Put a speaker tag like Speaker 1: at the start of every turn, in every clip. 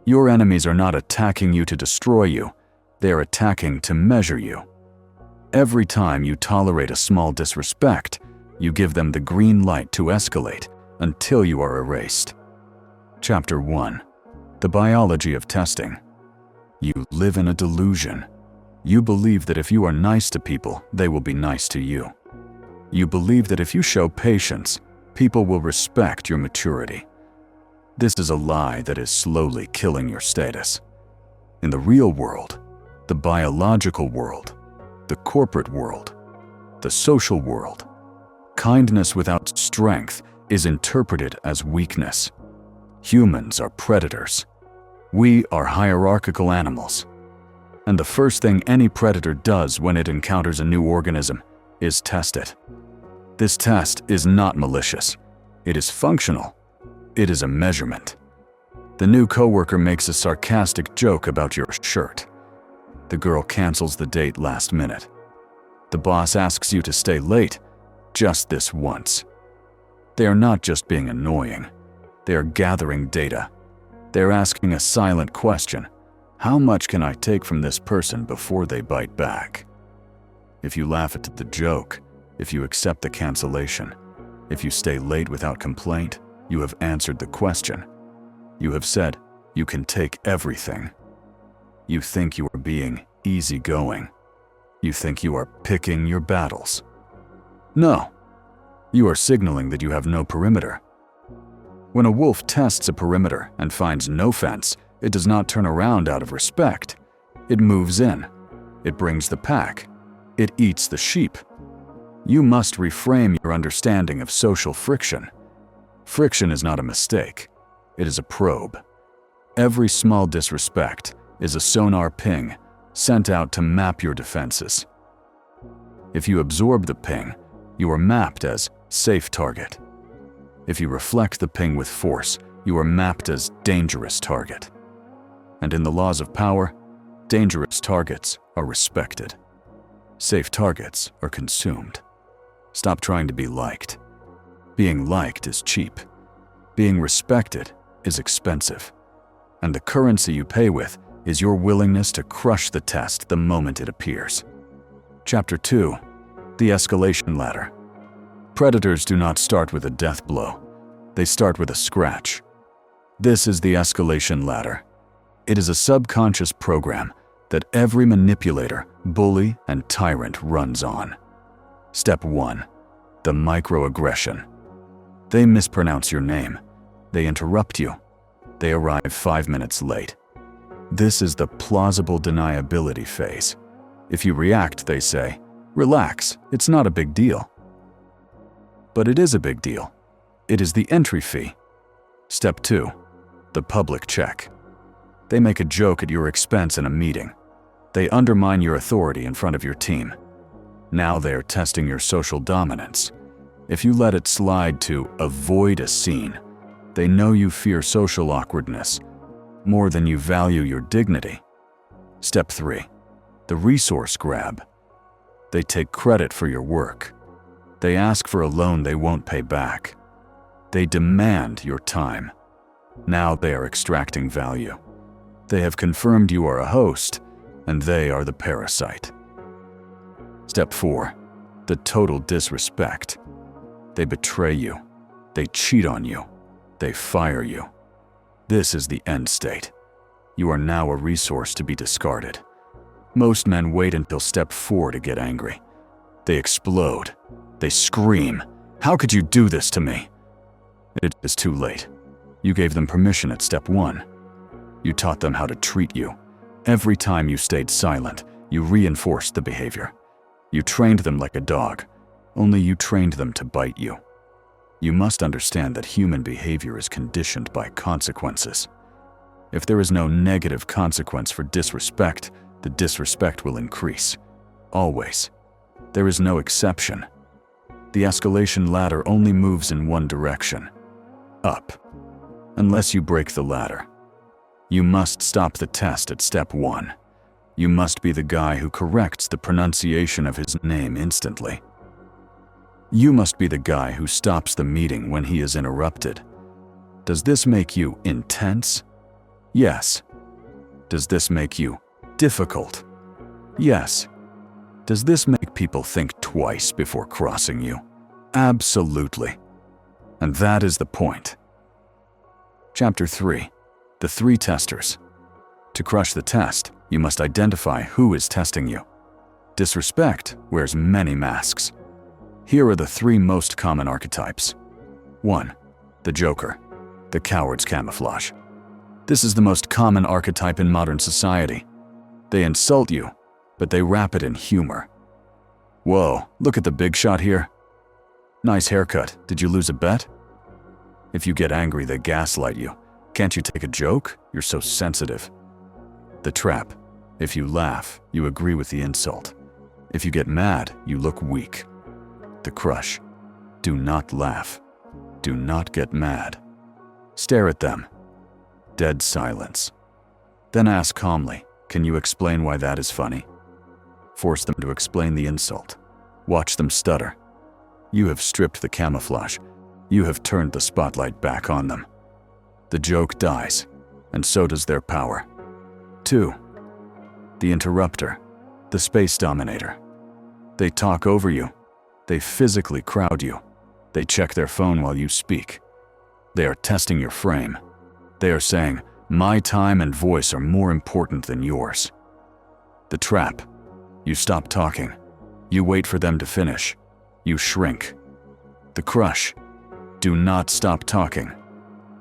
Speaker 1: Your enemies are not attacking you to destroy you, they are attacking to measure you. Every time you tolerate a small disrespect, you give them the green light to escalate until you are erased. Chapter 1. The Biology of Testing. You live in a delusion. You believe that if you are nice to people, they will be nice to you. You believe that if you show patience, people will respect your maturity. This is a lie that is slowly killing your status. In the real world, the biological world, the corporate world, the social world, kindness without strength is interpreted as weakness. Humans are predators. We are hierarchical animals. And the first thing any predator does when it encounters a new organism is test it. This test is not malicious. It is functional. It is a measurement. The new coworker makes a sarcastic joke about your shirt. The girl cancels the date last minute. The boss asks you to stay late just this once. They are not just being annoying. They are gathering data. They are asking a silent question. How much can I take from this person before they bite back? If you laugh at the joke, if you accept the cancellation, if you stay late without complaint, you have answered the question. You have said, you can take everything. You think you are being easygoing. You think you are picking your battles. No, you are signaling that you have no perimeter. When a wolf tests a perimeter and finds no fence, it does not turn around out of respect. It moves in. It brings the pack. It eats the sheep. You must reframe your understanding of social friction. Friction is not a mistake. It is a probe. Every small disrespect is a sonar ping sent out to map your defenses. If you absorb the ping, you are mapped as safe target. If you reflect the ping with force, you are mapped as dangerous target. And in the laws of power, dangerous targets are respected. Safe targets are consumed. Stop trying to be liked. Being liked is cheap. Being respected is expensive. And the currency you pay with is your willingness to crush the test the moment it appears. Chapter 2. The Escalation Ladder. Predators do not start with a death blow. They start with a scratch. This is the Escalation Ladder. It is a subconscious program that every manipulator, bully, and tyrant runs on. Step 1. The microaggression. They mispronounce your name. They interrupt you. They arrive 5 minutes late. This is the plausible deniability phase. If you react, they say, "Relax, it's not a big deal." But it is a big deal. It is the entry fee. Step 2. The public check. They make a joke at your expense in a meeting. They undermine your authority in front of your team. Now they are testing your social dominance. If you let it slide to avoid a scene, they know you fear social awkwardness more than you value your dignity. Step 3. The resource grab. They take credit for your work. They ask for a loan they won't pay back. They demand your time. Now they are extracting value. They have confirmed you are a host, and they are the parasite. Step 4. The total disrespect. They betray you. They cheat on you. They fire you. This is the end state. You are now a resource to be discarded. Most men wait until step 4 to get angry. They explode. They scream, "How could you do this to me?" It is too late. You gave them permission at step 1. You taught them how to treat you. Every time you stayed silent, you reinforced the behavior. You trained them like a dog, only you trained them to bite you. You must understand that human behavior is conditioned by consequences. If there is no negative consequence for disrespect, the disrespect will increase. Always. There is no exception. The escalation ladder only moves in one direction. Up. Unless you break the ladder. You must stop the test at step 1. You must be the guy who corrects the pronunciation of his name instantly. You must be the guy who stops the meeting when he is interrupted. Does this make you intense? Yes. Does this make you difficult? Yes. Does this make people think twice before crossing you? Absolutely. And that is the point. Chapter 3. The 3 testers. To crush the test, you must identify who is testing you. Disrespect wears many masks. Here are the 3 most common archetypes. 1. The Joker, the coward's camouflage. This is the most common archetype in modern society. They insult you, but they wrap it in humor. Whoa, look at the big shot here. Nice haircut, did you lose a bet? If you get angry, they gaslight you. Can't you take a joke? You're so sensitive. The trap. If you laugh, you agree with the insult. If you get mad, you look weak. The crush. Do not laugh. Do not get mad. Stare at them. Dead silence. Then ask calmly, can you explain why that is funny? Force them to explain the insult. Watch them stutter. You have stripped the camouflage. You have turned the spotlight back on them. The joke dies, and so does their power. 2. The interrupter, the space dominator. They talk over you. They physically crowd you. They check their phone while you speak. They are testing your frame. They are saying, my time and voice are more important than yours. The trap. You stop talking. You wait for them to finish. You shrink. The crush. Do not stop talking.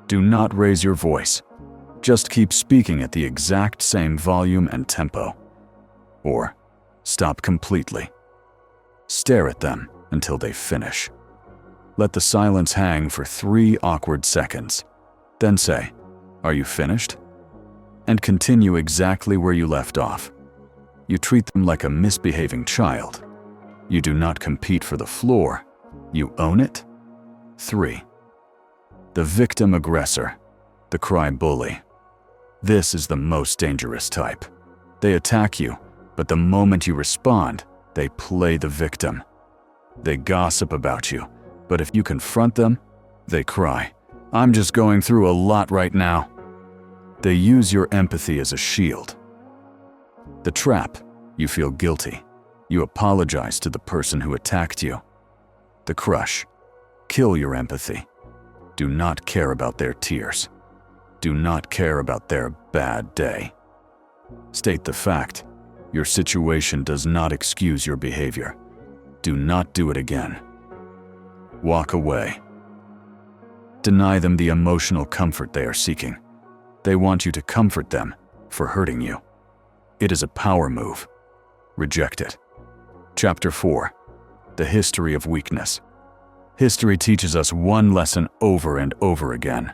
Speaker 1: Do not raise your voice. Just keep speaking at the exact same volume and tempo. Or stop completely. Stare at them until they finish. Let the silence hang for 3 awkward seconds. Then say, are you finished? And continue exactly where you left off. You treat them like a misbehaving child. You do not compete for the floor. You own it. 3. The victim aggressor, the Crybully. This is the most dangerous type. They attack you, but the moment you respond, they play the victim. They gossip about you, but if you confront them, they cry, I'm just going through a lot right now. They use your empathy as a shield. The trap. You feel guilty. You apologize to the person who attacked you. The crush. Kill your empathy. Do not care about their tears. Do not care about their bad day. State the fact. Your situation does not excuse your behavior. Do not do it again. Walk away. Deny them the emotional comfort they are seeking. They want you to comfort them for hurting you. It is a power move. Reject it. Chapter 4. The history of weakness. History teaches us one lesson over and over again.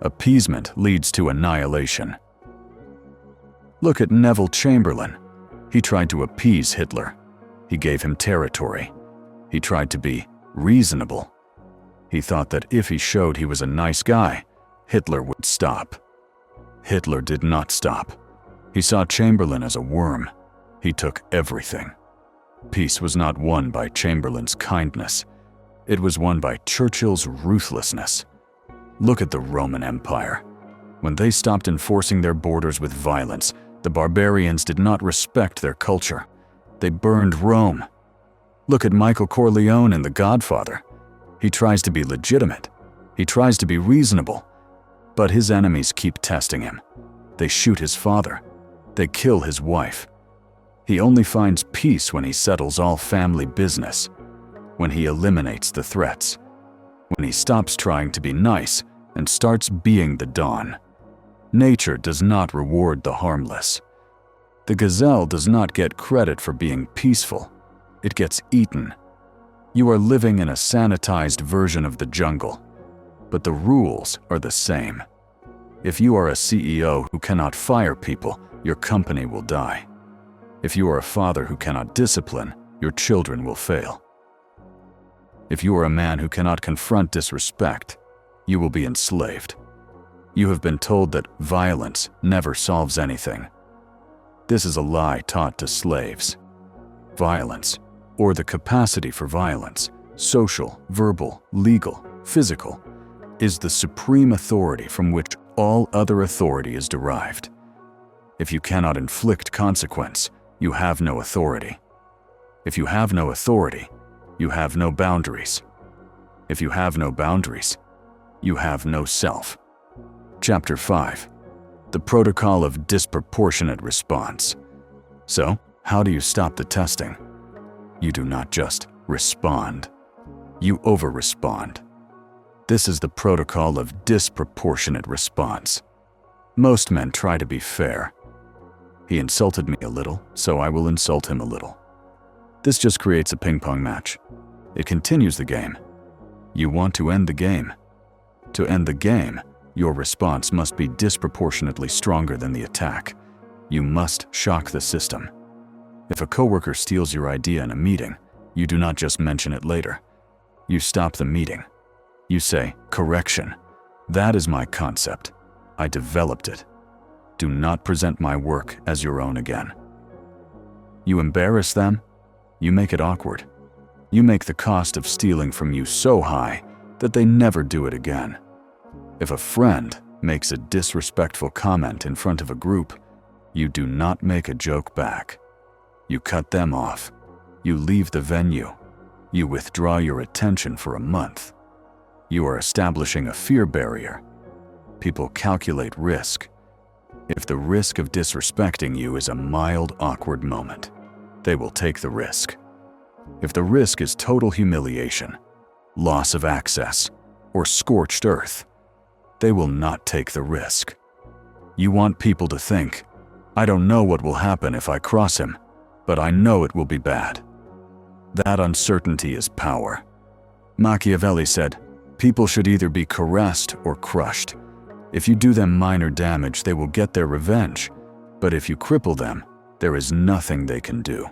Speaker 1: Appeasement leads to annihilation. Look at Neville Chamberlain. He tried to appease Hitler. He gave him territory. He tried to be reasonable. He thought that if he showed he was a nice guy, Hitler would stop. Hitler did not stop. He saw Chamberlain as a worm. He took everything. Peace was not won by Chamberlain's kindness. It was won by Churchill's ruthlessness. Look at the Roman Empire. When they stopped enforcing their borders with violence, the barbarians did not respect their culture. They burned Rome. Look at Michael Corleone in The Godfather. He tries to be legitimate. He tries to be reasonable. But his enemies keep testing him. They shoot his father. They kill his wife. He only finds peace when he settles all family business, when he eliminates the threats, when he stops trying to be nice and starts being the Don. Nature does not reward the harmless. The gazelle does not get credit for being peaceful. It gets eaten. You are living in a sanitized version of the jungle, but the rules are the same. If you are a CEO who cannot fire people, your company will die. If you are a father who cannot discipline, your children will fail. If you are a man who cannot confront disrespect, you will be enslaved. You have been told that violence never solves anything. This is a lie taught to slaves. Violence, or the capacity for violence, social, verbal, legal, physical, is the supreme authority from which all other authority is derived. If you cannot inflict consequence, you have no authority. If you have no authority, you have no boundaries. If you have no boundaries, you have no self. Chapter 5. The Protocol of Disproportionate Response. So, how do you stop the testing? You do not just respond. You over-respond. This is the protocol of disproportionate response. Most men try to be fair. He insulted me a little, so I will insult him a little. This just creates a ping-pong match. It continues the game. You want to end the game. To end the game, your response must be disproportionately stronger than the attack. You must shock the system. If a coworker steals your idea in a meeting, you do not just mention it later. You stop the meeting. You say, "Correction. That is my concept. I developed it. Do not present my work as your own again." You embarrass them. You make it awkward. You make the cost of stealing from you so high that they never do it again. If a friend makes a disrespectful comment in front of a group, you do not make a joke back. You cut them off. You leave the venue. You withdraw your attention for a month. You are establishing a fear barrier. People calculate risk. If the risk of disrespecting you is a mild, awkward moment, they will take the risk. If the risk is total humiliation, loss of access, or scorched earth, they will not take the risk. You want people to think, "I don't know what will happen if I cross him, but I know it will be bad." That uncertainty is power. Machiavelli said, "People should either be caressed or crushed. If you do them minor damage, they will get their revenge, but if you cripple them, there is nothing they can do."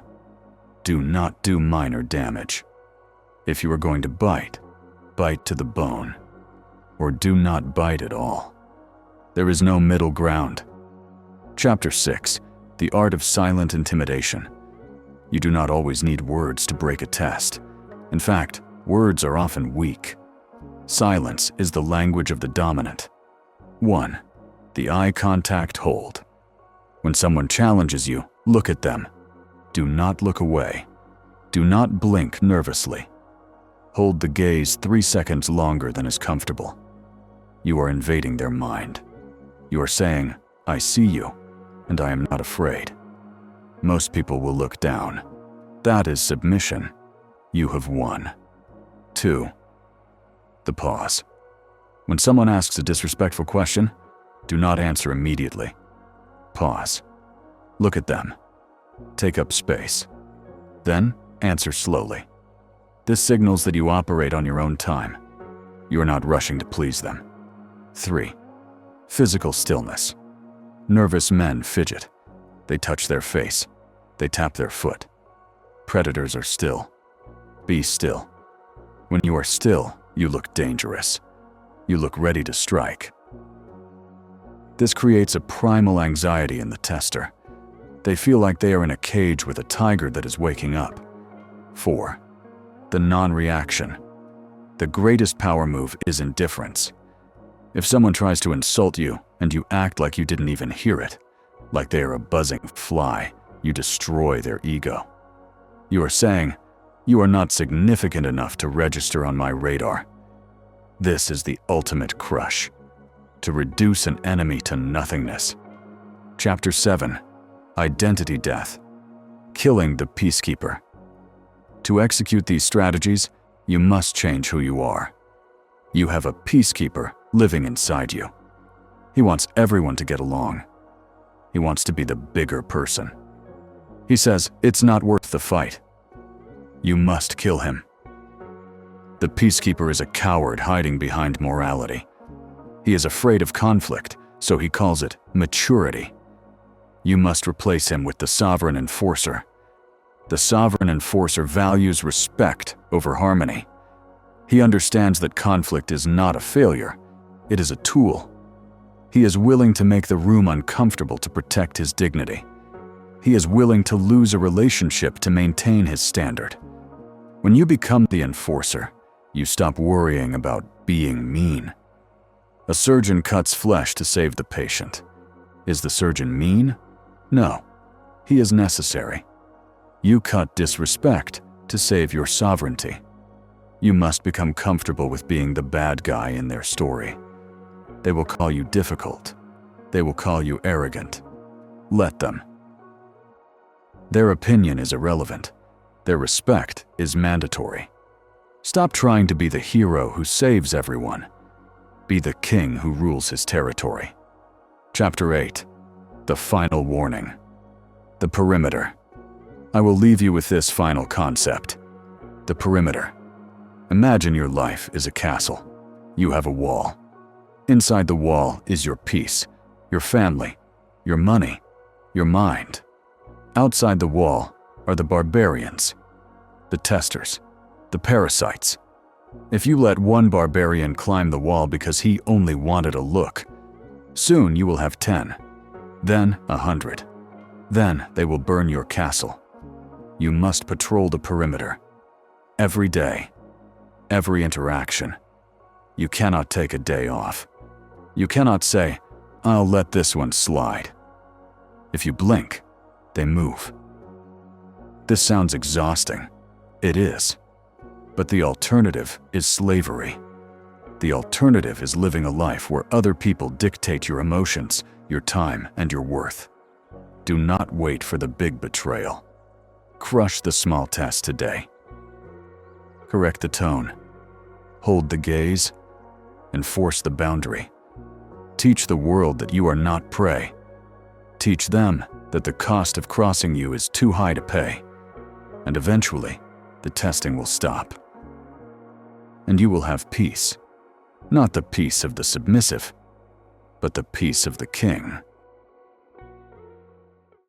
Speaker 1: Do not do minor damage. If you are going to bite, bite to the bone, or do not bite at all. There is no middle ground. Chapter 6. The Art of Silent Intimidation. You do not always need words to break a test. In fact, words are often weak. Silence is the language of the dominant. 1. The eye contact hold. When someone challenges you, look at them. Do not look away. Do not blink nervously. Hold the gaze 3 seconds longer than is comfortable. You are invading their mind. You are saying, "I see you, and I am not afraid." Most people will look down. That is submission. You have won. 2. The pause. When someone asks a disrespectful question, do not answer immediately. Pause. Look at them. Take up space. Then, answer slowly. This signals that you operate on your own time. You are not rushing to please them. 3. Physical stillness. Nervous men fidget. They touch their face. They tap their foot. Predators are still. Be still. When you are still, you look dangerous. You look ready to strike. This creates a primal anxiety in the tester. They feel like they are in a cage with a tiger that is waking up. 4. The non-reaction. The greatest power move is indifference. If someone tries to insult you and you act like you didn't even hear it, like they are a buzzing fly, you destroy their ego. You are saying, "You are not significant enough to register on my radar." This is the ultimate crush. To reduce an enemy to nothingness. Chapter 7. Identity death. Killing the Peacekeeper. To execute these strategies, you must change who you are. You have a Peacekeeper living inside you. He wants everyone to get along. He wants to be the bigger person. He says, "It's not worth the fight." You must kill him. The Peacekeeper is a coward hiding behind morality. He is afraid of conflict, so he calls it maturity. You must replace him with the Sovereign Enforcer. The Sovereign Enforcer values respect over harmony. He understands that conflict is not a failure, it is a tool. He is willing to make the room uncomfortable to protect his dignity. He is willing to lose a relationship to maintain his standard. When you become the enforcer, you stop worrying about being mean. A surgeon cuts flesh to save the patient. Is the surgeon mean? No. He is necessary. You cut disrespect to save your sovereignty. You must become comfortable with being the bad guy in their story. They will call you difficult. They will call you arrogant. Let them. Their opinion is irrelevant. Their respect is mandatory. Stop trying to be the hero who saves everyone. Be the king who rules his territory. Chapter 8. The Final Warning. The Perimeter. I will leave you with this final concept. The perimeter. Imagine your life is a castle. You have a wall. Inside the wall is your peace, your family, your money, your mind. Outside the wall are the barbarians, the testers, the parasites. If you let one barbarian climb the wall because he only wanted a look, soon you will have 10, then 100. Then they will burn your castle. You must patrol the perimeter. Every day, every interaction. You cannot take a day off. You cannot say, I'll let this one slide. If you blink, they move. This sounds exhausting. It is. But the alternative is slavery. The alternative is living a life where other people dictate your emotions, your time, and your worth. Do not wait for the big betrayal. Crush the small test today. Correct the tone. Hold the gaze. Enforce the boundary. Teach the world that you are not prey. Teach them that the cost of crossing you is too high to pay. And eventually, the testing will stop. And you will have peace. Not the peace of the submissive, but the peace of the king.